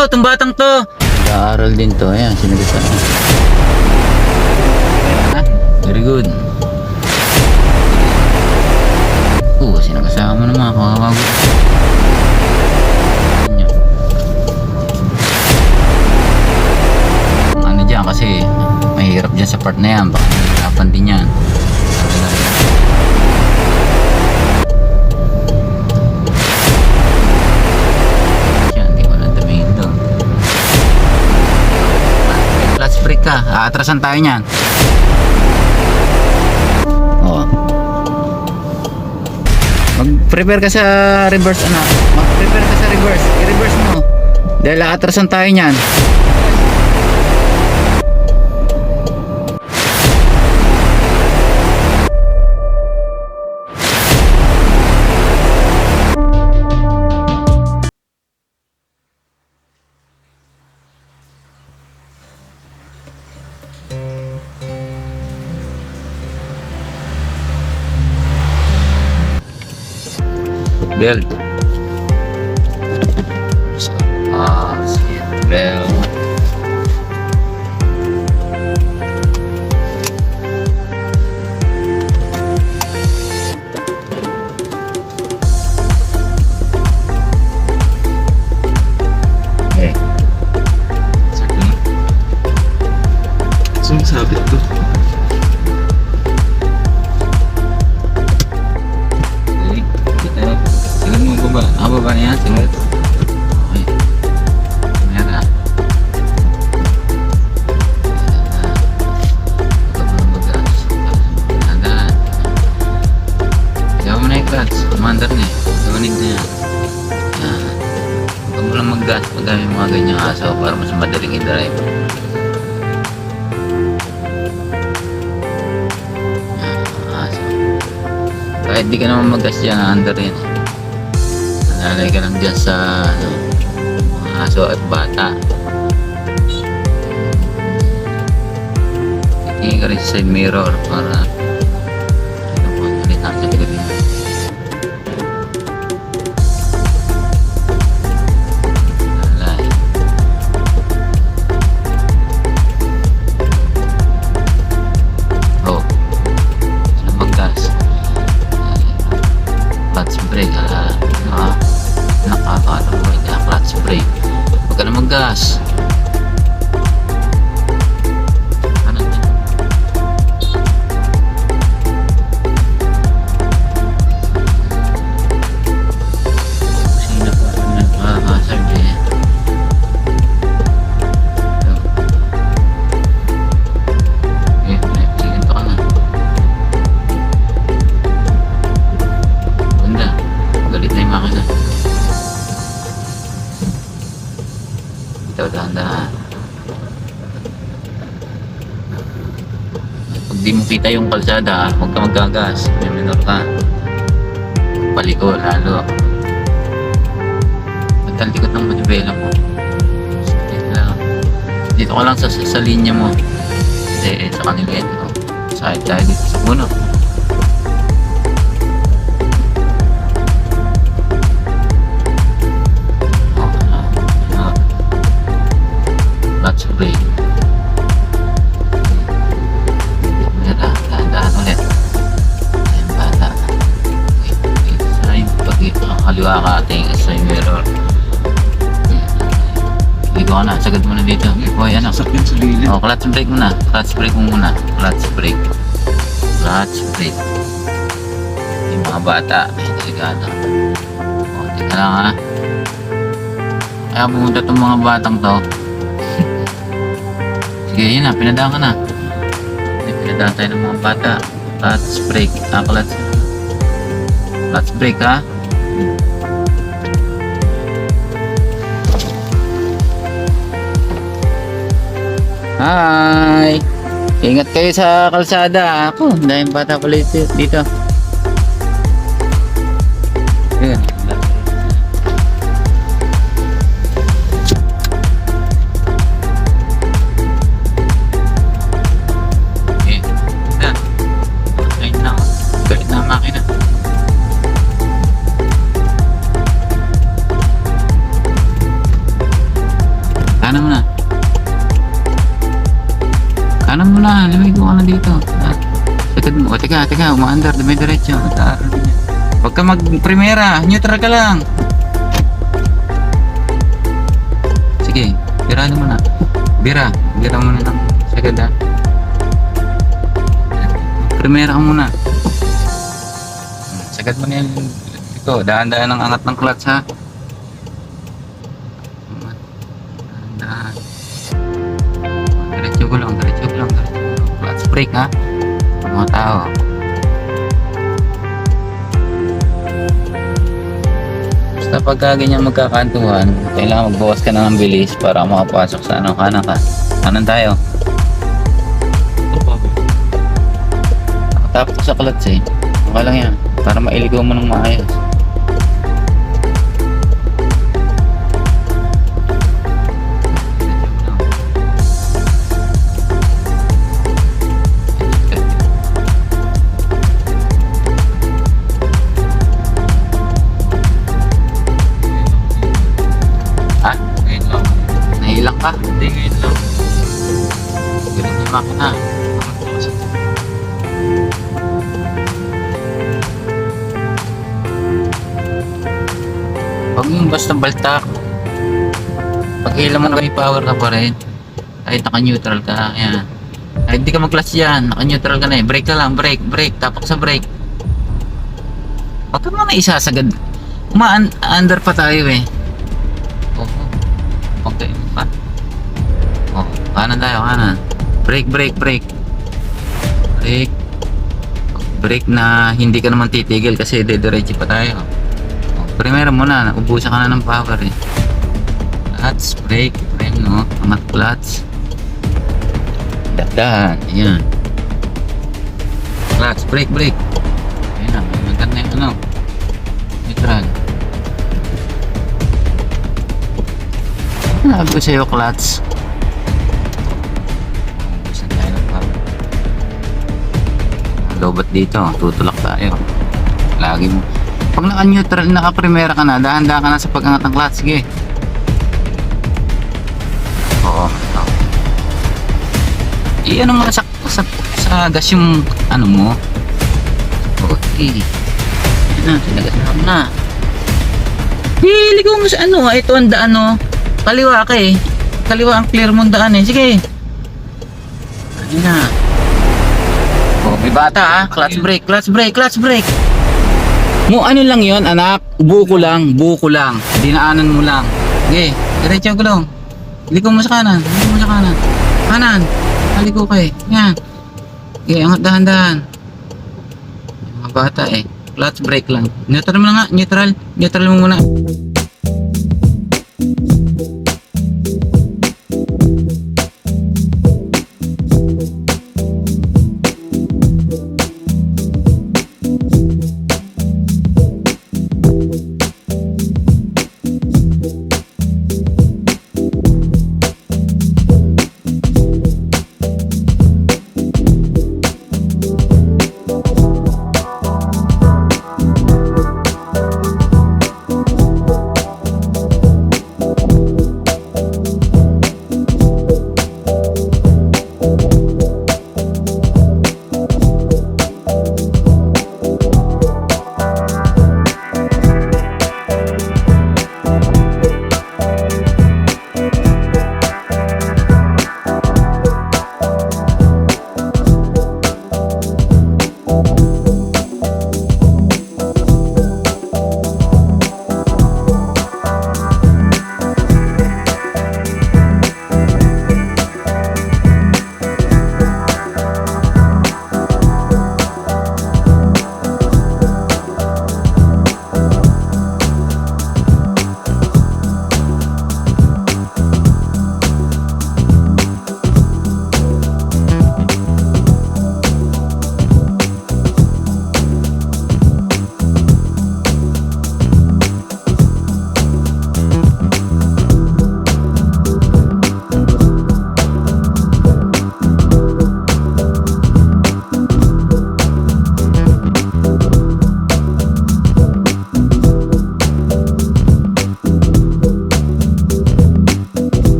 to, itong batang to. Nag-aaral din to. Ayan, sinagasama. Very good. Sinagasama na mga kawawago. Ano dyan kasi mahirap dyan sa part na yan. Baka nahihirapan din yan. Break ka, aatrasan tayo niyan. Oh. Mag-prepare ka sa reverse, anak. Mag-prepare ka sa reverse. I-reverse mo. Dahil aatrasan tayo niyan. Belt. Seat belt. Okay. Sumasabit to. Baba na yan, sunod. Okay. Ayan na. Huwag mo na mag-gas. Dahan-dahan. Ayaw mo na yung clutch. Commander na eh. Gawanig na yan. Ayan. Huwag mo lang mag-gas pag may mga ganyang asaw para mas madaling i-drive. Ayan, asaw. Kahit di ka naman mag-gas dyan, under yan eh. Nalay ka lang dyan sa mga aso at bata. Titingin ka rin sa side mirror para hindi nasa galing. Nalay. Oh. Saan mag-gas? Clutch brake. Nakakaalam mo yung clutch brake. Huwag ka na mag-gas. Ano na? Sino pa nagkakasag eh. Sige, to ka na. Ganda. Galit na yung makina. Dahan-dahan. Pag di mo kita yung kalsada, huwag ka magagas. May minor ka. Paliko lalo. Magtalikot ng manibela mo. Dito ka lang sa linya mo. Hindi, sa kanila ito. Sahit tayo dito sa puno. Clutch brake. Mira, dahan-dahan ulit. Ayan, bata. Sign. Pag kakaliwa ka ating sign mirror. Dito ka na, sagad mo na dito. Boy, ano? Sakyan sa lilit. Oh, clutch brake muna. Clutch brake mo muna. Clutch brake. Clutch brake. Yung mga bata. Ay, delikado. Oh, tika lang ha. Kaya pumunta itong mga batang to. Sige, yun na, pinadaan ka na. Pinadaan tayo ng mga bata. Clutch brake. Clutch brake ha. Hi! Ingat kayo sa kalsada. Ako, dahil bata pala dito. Ayan. lumigo ka na dito. Sagad mo. O, teka, umaandar, dumidiretso. Huwag ka mag-primera, neutral ka lang. Sige, birahan mo na. Bira mo na ng sagad ha. Primera ka muna. Sagad mo na yan. Ito, dahan-dahan ang angat ng clutch ha. Dahan-dahan. Diretso ko lang. Clutch brake ha. Mga tao. Basta pagka ganyan magkakantuhan, kailangan magbawas ka na ng bilis para makapasok sa kanan ka. Kanan tayo. Nakatapos ko sa clutch eh. Okay lang yan. Para mailigaw mo ng maayos. Nahilang ka? Hindi, ngayon lang. Galing yung makina. Pag yung basta baltak, pag ilan mo na may power ka pa rin, kahit naka-neutral ka, yan. Kahit hindi ka mag-clutch yan, naka-neutral ka na eh. Brake ka lang, brake, tapak sa brake. Huwag ka muna isasagad. Under pa tayo eh. Okay pa. Oh, kanan tayo, kanan. Brake. Brake na hindi ka naman titigil kasi diretso pa tayo. Oh, primero muna, ubusan ka na ng power eh. Clutch, brake, no? Angat clutch. Dahan, ayan. Clutch, brake. Ayan na, maganda yung ano. Neutral. Sabi ko sa'yo, clutch. Ubusan tayo ng power. Lobat dito, tutulak tayo. Lagi mo. Pag naka-neutral, naka-primera ka na, dahan-dahan ka na sa pag-angat ng clutch. Sige. Oo. I-ano mo sa gas yung ano mo. Okay. Ayan na, sinagas mo na. Ligaw mo sa ano, ito ang daan no. Kaliwa ka eh. Kaliwa ang clear mong daan eh. Sige. Ayan na. Oh, may bata ah. Clutch brake. Mo ano lang yon anak. Buko lang. Dinaanan mo lang. Sige. Diretso ko lang. Ligaw mo sa kanan. Kanan. Ligaw ka eh. Yan. Sige, angat dahan-dahan. Mga bata eh. Clutch brake lang. Neutral mo na nga. Neutral mo muna.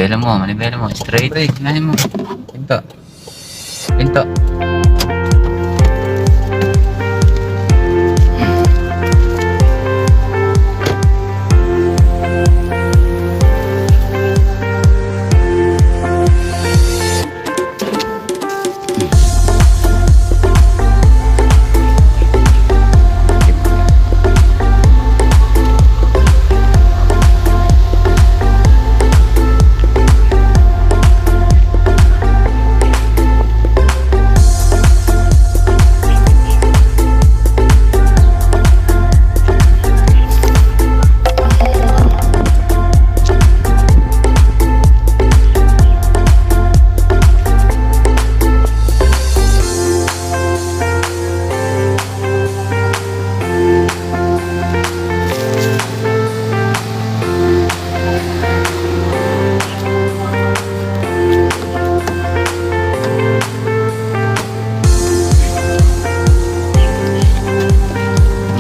Manibela mo. Straight. Hinahin mo. Pinto.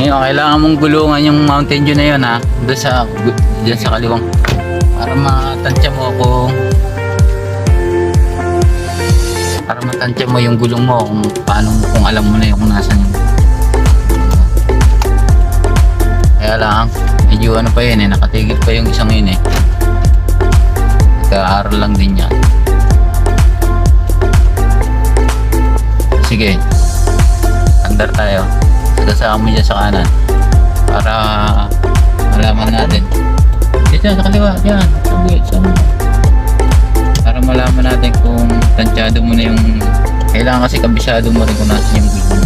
Ngayon, kailangan mong gulungan yung Mountain Dew na yun ha. Diyan sa kaliwang. Para matansya mo yung gulong mo kung alam mo na yung nasan yung. Kaya lang, medyo ano pa yun nakatigil pa yung isang yun Nagka-aaral lang din yan. Sige, andar tayo. Sasama mo dyan sa kanan para malaman natin. Dito sa kaliwa, dyan. Sabi. Para malaman natin kung tansyado mo na yung kailangan kasi kabisado mo rin kung nasan yung gulong.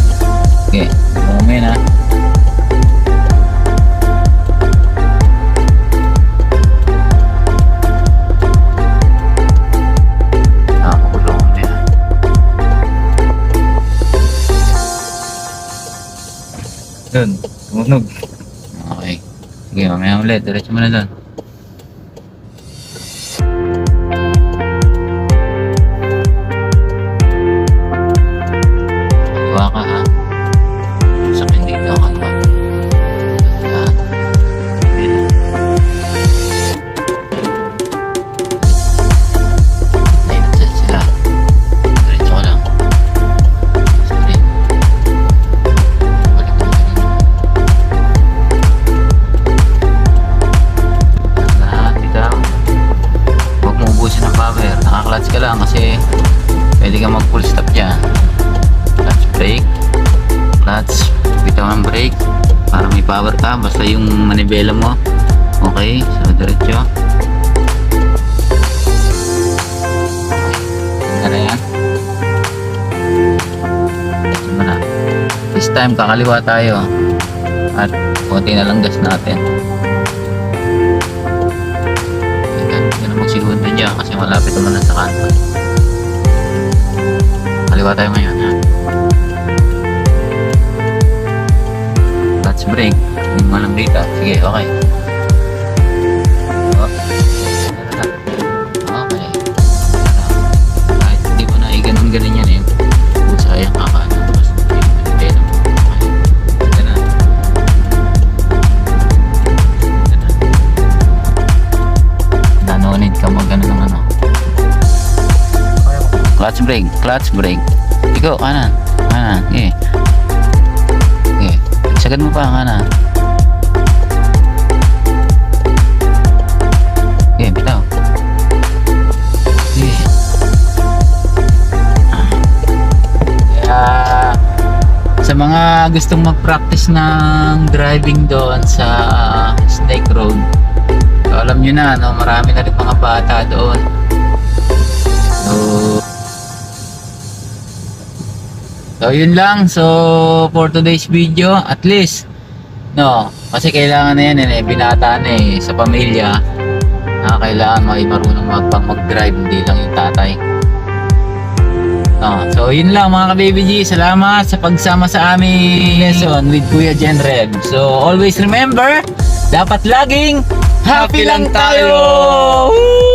Okay, moment ha. Doon, tumunog. Okay. Sige, mamaya ulit. Diretso mo na doon. Kaliwa ka ha. Sa akin dito ako kaliwa. Yan. Ay, nagset sila. Diretso ko lang. Sige. Naka-clutch ka lang kasi pwede ka mag full stop dyan. Clutch brake, bitaw ng brake para may power ka, basta yung manibela mo. Okay, so diretso. Okay, na yan. Diretso mo na. This time kakaliwa tayo at konti na lang gas natin. Magsigunda dyan kasi malapit naman na sa kanto. Kaliwa tayo ngayon ha. Clutch brake. Hindi mo lang dito. Sige, okay. Okay. Kahit hindi mo na i-ganon-ganon yan sayang kakaano. Need ka mag ano ng ano. Clutch brake. Ikaw, kanan. Okay. Sagad mo pa, kanan. Okay, bitaw. Okay. Kaya sa mga gustong mag-practice ng driving doon sa Snake Road, alam nyo na, no? Marami na rin mga bata doon. So yun lang. So for today's video, at least kasi kailangan na yan binata na sa pamilya na kailangan marunong mag-drive, hindi lang yung tatay. So yun lang mga ka-Baby G, salamat sa pagsama sa aming lesson with Kuya Jen Red. So always remember, dapat laging happy lang tayo! Woo!